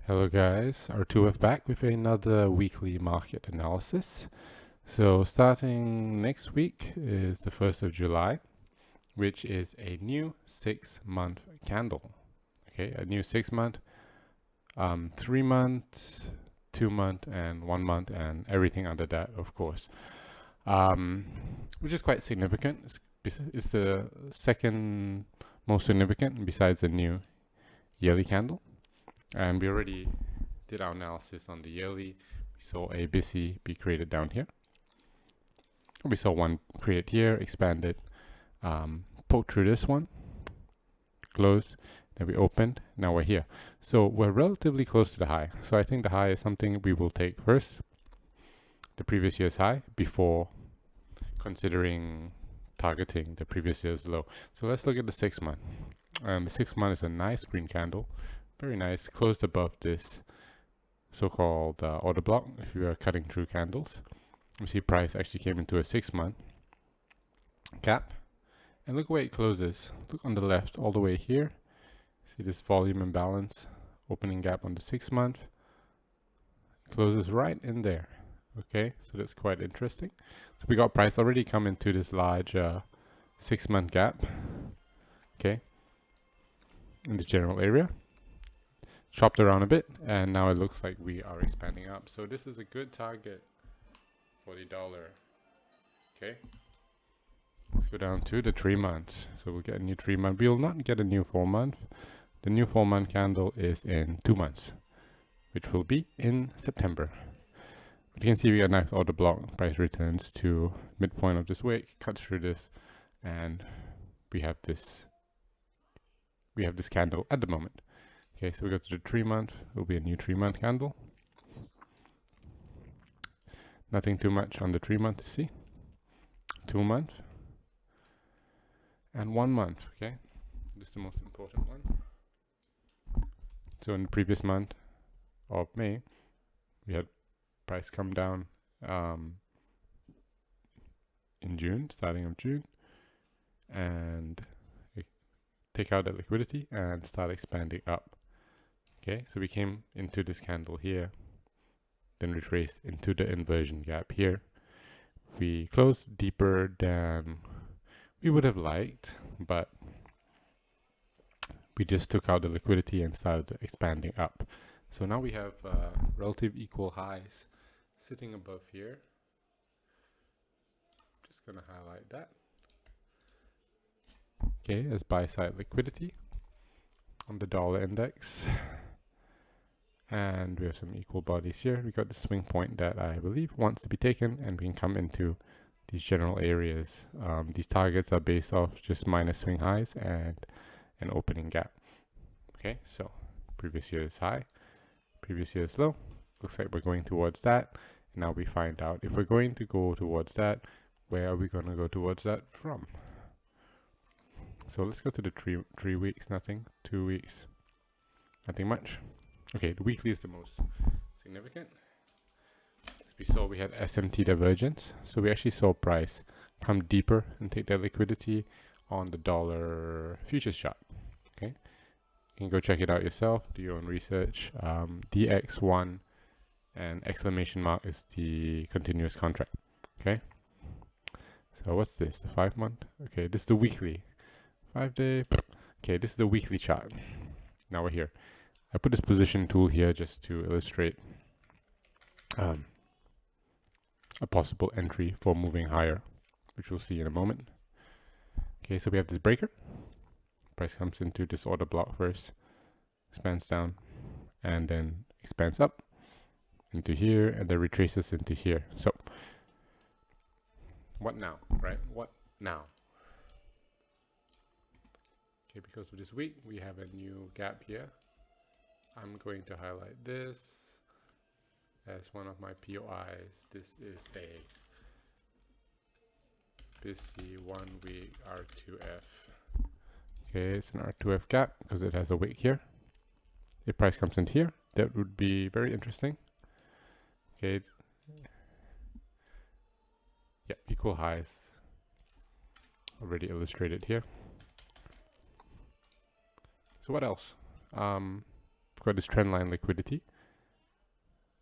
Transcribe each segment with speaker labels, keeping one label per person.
Speaker 1: Hello guys, R2F back with another weekly market analysis. So starting next week is the 1st of July, which is a new 6-month candle. Okay, a new 6-month, 3-month, 2-month, and 1-month, and everything under that, of course, which is quite significant. It's the second most significant besides the new yearly candle. And we already did our analysis on the yearly. We saw a busy be created down here. We saw one created here, expanded, poked through this one, closed, then we opened, now we're here. So we're relatively close to the high. So I think the high is something we will take first, the previous year's high, before considering targeting the previous year's low. So let's look at the 6-month. And the 6-month is a nice green candle. Very nice, closed above this so-called order block. If you are cutting through candles, you see price actually came into a 6-month gap, and look where it closes. Look on the left, all the way here. See this volume imbalance, opening gap on the 6-month, closes right in there. Okay, so that's quite interesting. So we got price already come into this large 6-month gap. Okay, in the general area. Chopped around a bit, and now it looks like we are expanding up. So this is a good target for the dollar. Okay, let's go down to the 3 months. So we'll get a new 3 month. We'll not get a new 4-month. The new 4-month candle is in 2 months, which will be in September. But you can see we got a nice order block. Price returns to midpoint of this wick, cuts through this, and we have this candle at the moment. Okay, so we go to the 3 month, it will be a new 3-month candle. Nothing too much on the 3 month to see. 2 month. And 1 month, okay? This is the most important one. So in the previous month of May, we had price come down in June, starting of June. And take out that liquidity and start expanding up. Okay, so we came into this candle here, then retraced into the inversion gap here. We closed deeper than we would have liked, but we just took out the liquidity and started expanding up. So now we have relative equal highs sitting above here. Just gonna highlight that. Okay, as buy side liquidity on the dollar index. And we have some equal bodies here. We got the swing point that I believe wants to be taken, and we can come into these general areas. These targets are based off just minor swing highs and an opening gap. Okay, so previous year's high, previous year's low. Looks like we're going towards that. And now we find out if we're going to go towards that, where are we going to go towards that from? So let's go to the 3 weeks, nothing. 2 weeks, nothing much. Okay, the weekly is the most significant. As we saw, we had SMT divergence. So we actually saw price come deeper and take that liquidity on the dollar futures chart. Okay, you can go check it out yourself, do your own research. DX1 and exclamation mark is the continuous contract. Okay, so what's this? The 5 month? Okay, this is the weekly. 5 day. Okay, this is the weekly chart. Now we're here. I put this position tool here just to illustrate a possible entry for moving higher, which we'll see in a moment. Okay, so we have this breaker. Price comes into this order block first, expands down, and then expands up into here, and then retraces into here. So, what now, right? What now? Okay, because of this week, we have a new gap here. I'm going to highlight this as one of my POIs. This is a busy 1 week R2F. Okay, it's an R2F gap because it has a wick here. If price comes in here, that would be very interesting. Okay. Yeah, equal highs already illustrated here. So what else? Of got this trend line liquidity.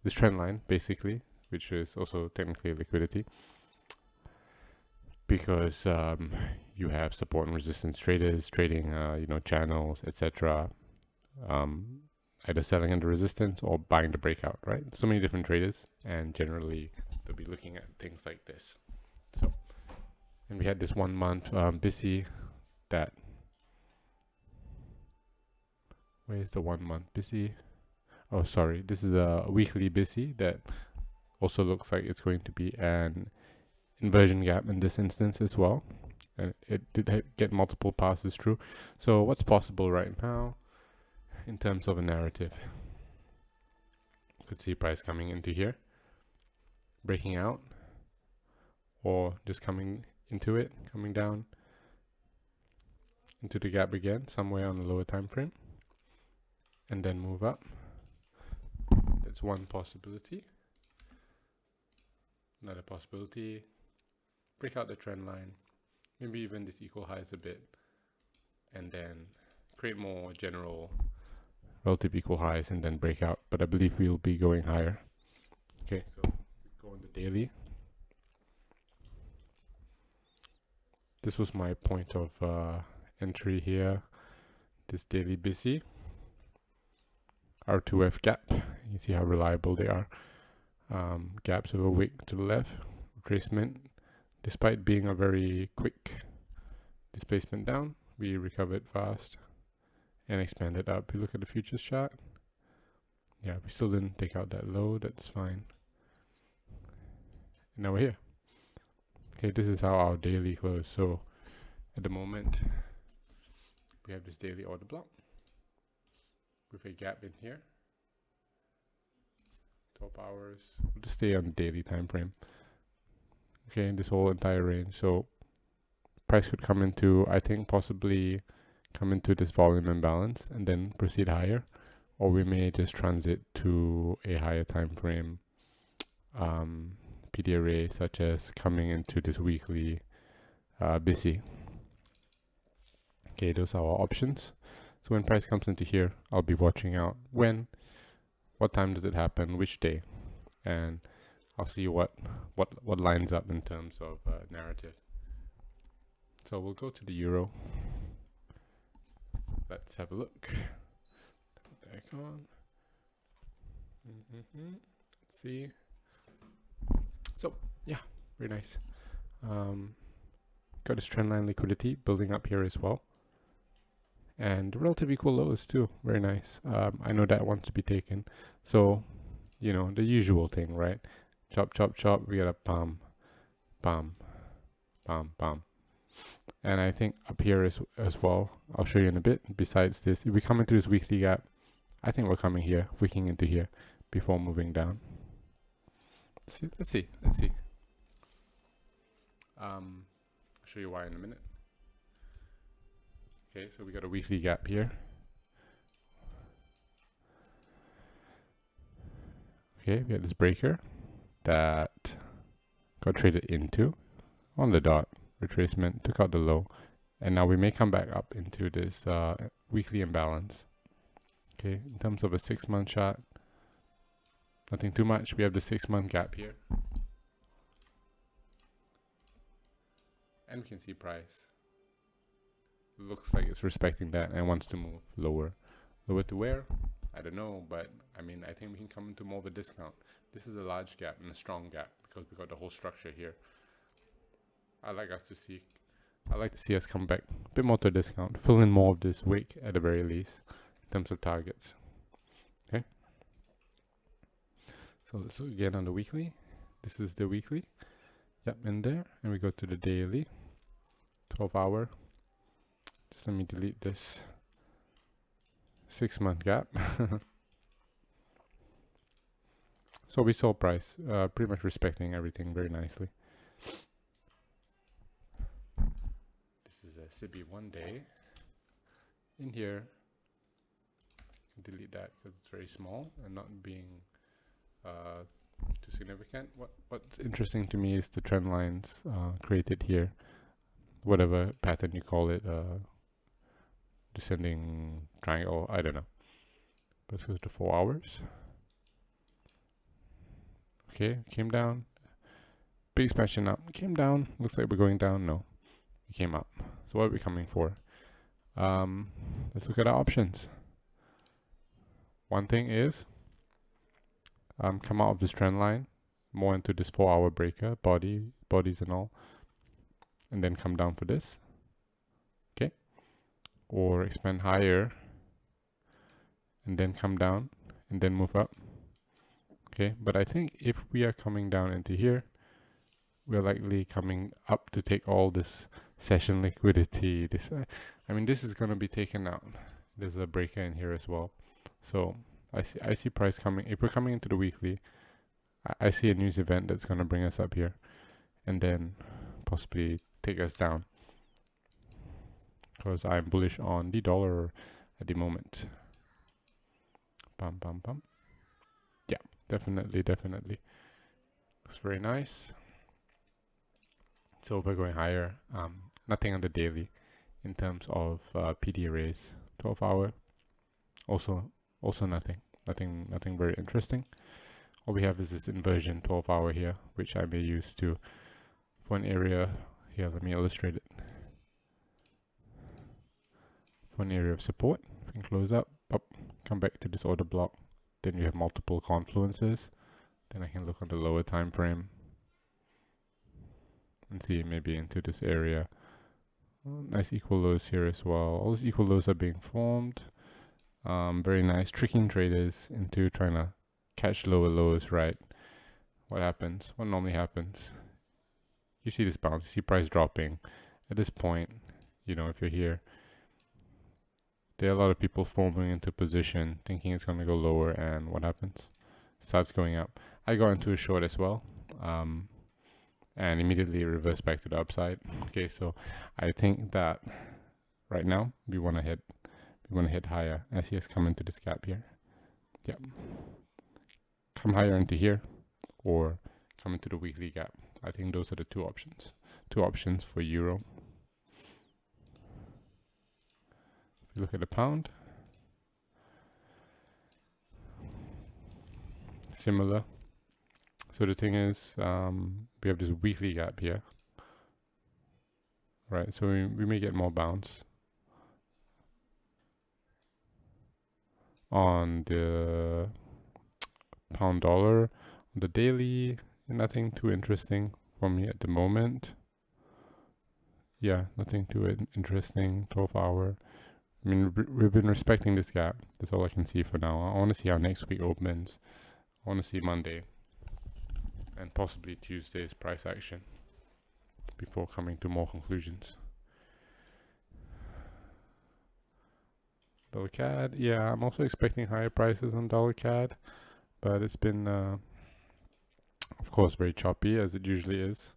Speaker 1: This trend line, basically, which is also technically liquidity, because you have support and resistance traders trading, channels, etc. Either selling under resistance or buying the breakout, right? So many different traders, and generally they'll be looking at things like this. So, and we had this 1 month BISI that, where's the 1 month BISI? Oh, sorry, this is a weekly BISI that also looks like it's going to be an inversion gap in this instance as well. And it did get multiple passes through. So what's possible right now in terms of a narrative? You could see price coming into here, breaking out, or just coming into it, coming down into the gap again, somewhere on the lower time frame, and then move up. That's one possibility. Another possibility, break out the trend line, maybe even this equal highs a bit, and then create more general relative equal highs and then break out. But I believe we'll be going higher. Okay, so we go on the daily. This was my point of entry here. This daily BISI, R2F gap. You can see how reliable they are. Gaps of a wick to the left, retracement. Despite being a very quick displacement down, we recovered fast and expanded up. You look at the futures chart. Yeah, we still didn't take out that low. That's fine. And now we're here. Okay, this is how our daily closed. So at the moment, we have this daily order block with a gap in here. 12 hours. We'll just stay on the daily time frame. Okay, in this whole entire range. So price could come into, I think, possibly come into this volume imbalance and then proceed higher, or we may just transit to a higher time frame PD array, such as coming into this weekly BISI. Okay, those are our options. So when price comes into here, I'll be watching out when, what time does it happen, which day, and I'll see what lines up in terms of narrative. So we'll go to the euro. Let's have a look. Back on. Let's see. So yeah, very nice. Got this trend line liquidity building up here as well, and relative equal lows too. Very nice. I know that wants to be taken. So the usual thing, right? Chop, chop, chop. We got a bam, bam, bam, bam. And I think up here as well, I'll show you in a bit. Besides this, if we come into this weekly gap, I think we're coming here, wicking into here before moving down. Let's see. I'll show you why in a minute. Okay, so we got a weekly gap here. Okay, we had this breaker that got traded into on the dot. Retracement, took out the low, and now we may come back up into this weekly imbalance. Okay, in terms of a 6-month chart, nothing too much. We have the 6-month gap here, and we can see price looks like it's respecting that and wants to move lower. Lower to where? I don't know, but I mean, I think we can come into more of a discount. This is a large gap and a strong gap because we got the whole structure here. I like to see us come back a bit more to a discount, fill in more of this wick at the very least in terms of targets. Okay, so let's look again on the weekly. This is the weekly. Yep, in there, and we go to the daily 12-hour. Just let me delete this 6-month gap. So we saw price pretty much respecting everything very nicely. SIBI 1 day in here. Delete that because it's very small and not being too significant. What's interesting to me is the trend lines created here, whatever pattern you call it, descending triangle, I don't know. Let's go to 4 hours. Okay, came down. Big expansion up. Came down. Looks like we're going down. No, we came up. So what are we coming for? Let's look at our options. One thing is come out of this trend line, more into this 4 hour breaker, bodies and all, and then come down for this. Okay, or expand higher and then come down and then move up. Okay, but I think if we are coming down into here, we're likely coming up to take all this session liquidity. This I mean, this is going to be taken out. There's a breaker in here as well, so I see price coming. If we're coming into the weekly, I see a news event that's going to bring us up here and then possibly take us down, because I'm bullish on the dollar at the moment. Bum bum bum. Yeah, definitely. Looks very nice. So we're going higher. Nothing on the daily in terms of PD arrays. 12 hour. Also nothing very interesting. All we have is this inversion 12 hour here, which I may use to for an area here. Let me illustrate it. For an area of support, we can close up, come back to this order block. Then you have multiple confluences. Then I can look on the lower time frame and see maybe into this area. Nice equal lows here as well. All these equal lows are being formed. Very nice, tricking traders into trying to catch lower lows, right? What happens? What normally happens? You see this bounce, you see price dropping. At this point, you know, if you're here, there are a lot of people forming into position, thinking it's going to go lower, and what happens? Starts going up. I got into a short as well, and immediately reversed back to the upside. Okay, so I think that right now we want to hit higher as he has come into this gap here. Yep. Come higher into here or come into the weekly gap. I think those are the two options. Two options for euro. If you look at the pound, similar. So the thing is, we have this weekly gap here, right? So we may get more bounce on the pound dollar. On the daily, nothing too interesting for me at the moment. Yeah, nothing too interesting. 12 hour. I mean, we've been respecting this gap. That's all I can see for now. I want to see how next week opens. I want to see Monday and possibly Tuesday's price action before coming to more conclusions. Dollar CAD, yeah, I'm also expecting higher prices on dollar CAD, but it's been, of course, very choppy as it usually is.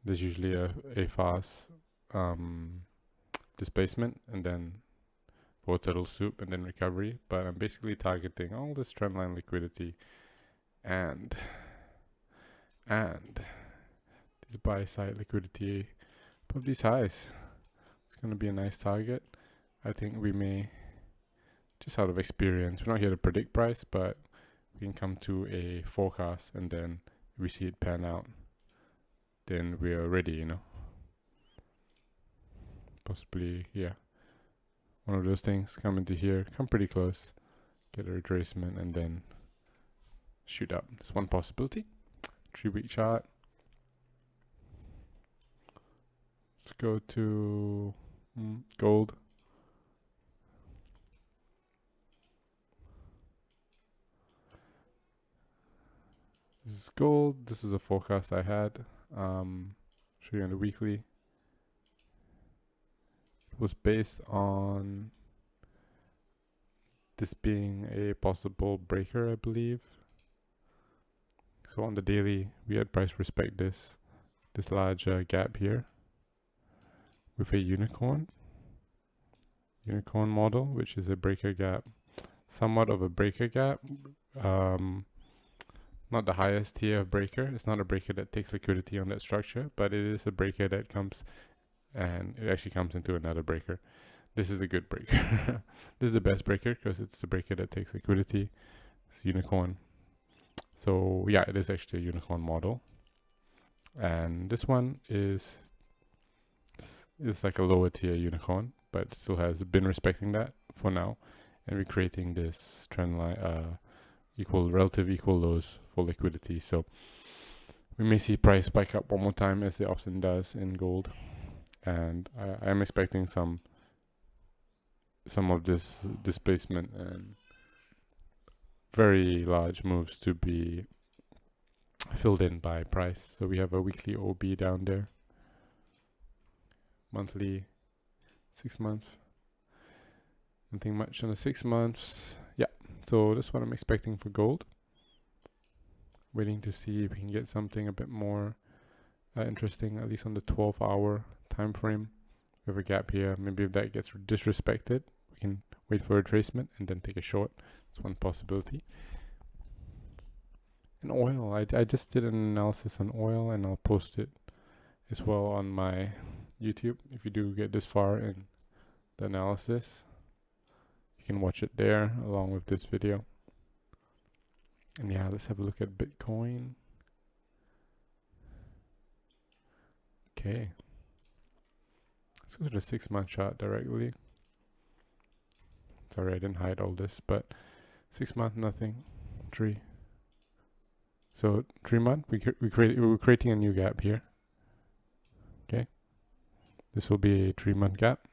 Speaker 1: There's usually a fast displacement and then for turtle soup and then recovery, but I'm basically targeting all this trendline liquidity and this buy side liquidity above these highs. It's going to be a nice target. I think we may, just out of experience, we're not here to predict price, but we can come to a forecast and then we see it pan out, then we are ready, you know. Possibly, yeah, one of those things, come into here, come pretty close, get a retracement and then shoot up. That's one possibility. 3-week chart. Let's go to gold. This is gold. This is a forecast I had. Show you on the weekly. It was based on this being a possible breaker, I believe. So on the daily, we had price respect this large gap here with a unicorn model, which is a breaker gap, somewhat of a breaker gap. Not the highest tier of breaker. It's not a breaker that takes liquidity on that structure, but it is a breaker that comes and it actually comes into another breaker. this is a good breaker. This is the best breaker because it's the breaker that takes liquidity. It's unicorn. So yeah, it is actually a unicorn model. And this one is like a lower tier unicorn, but still has been respecting that for now. And we're creating this trend line, relative equal lows for liquidity. So we may see price spike up one more time, as it often does in gold. And I'm expecting some of this displacement and very large moves to be filled in by price. So we have a weekly OB down there, monthly, 6 months, nothing much on the 6 months. Yeah, so that's what I'm expecting for gold. Waiting to see if we can get something a bit more interesting, at least on the 12-hour time frame. We have a gap here. Maybe if that gets disrespected, we can wait for a retracement and then take a short. That's one possibility. And oil, I just did an analysis on oil, and I'll post it as well on my YouTube. If you do get this far in the analysis, you can watch it there along with this video. And yeah, let's have a look at Bitcoin. Okay, let's go to the 6 month chart directly. Sorry, I didn't hide all this, but 6 month, nothing. 3. So 3 month, we're creating a new gap here. Okay, this will be a 3 month gap.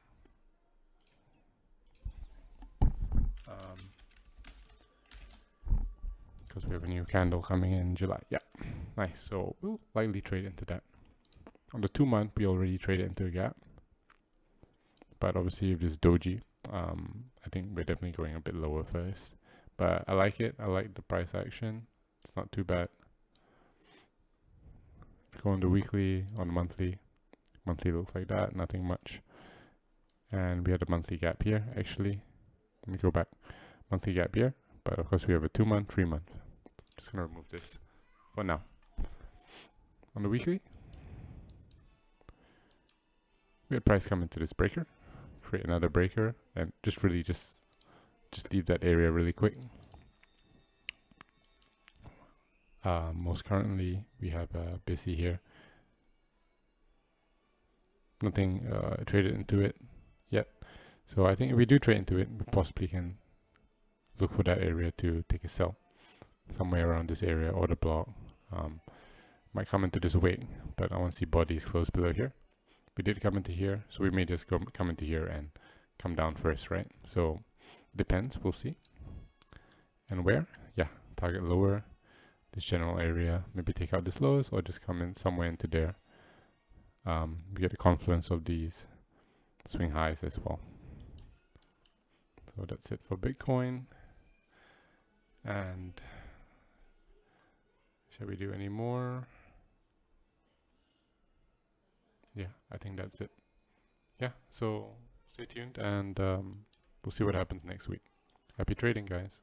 Speaker 1: Because we have a new candle coming in July. Yeah, nice. So we'll likely trade into that. On the 2 month, we already traded into a gap. But obviously, with this doji, I think we're definitely going a bit lower first. But I like it. I like the price action. It's not too bad. If you go on the weekly, on the monthly looks like that. Nothing much. And we had a monthly gap here, actually. Let me go back. Monthly gap here. But of course, we have a 2 month, 3 month. Just going to remove this for now. On the weekly, we had price come into this breaker, create another breaker, and just leave that area really quick. Most currently, we have busy here. Nothing traded into it yet. So I think if we do trade into it, we possibly can look for that area to take a sell somewhere around this area or the block. Might come into this wick, but I want to see bodies close below here. We did come into here, so we may just come into here and come down first, right? So depends, we'll see. And where? Yeah, target lower, this general area, maybe take out this lows or just come in somewhere into there. We get a confluence of these swing highs as well. So that's it for Bitcoin. And shall we do any more? Yeah, I think that's it. Yeah, so stay tuned, and we'll see what happens next week. Happy trading, guys.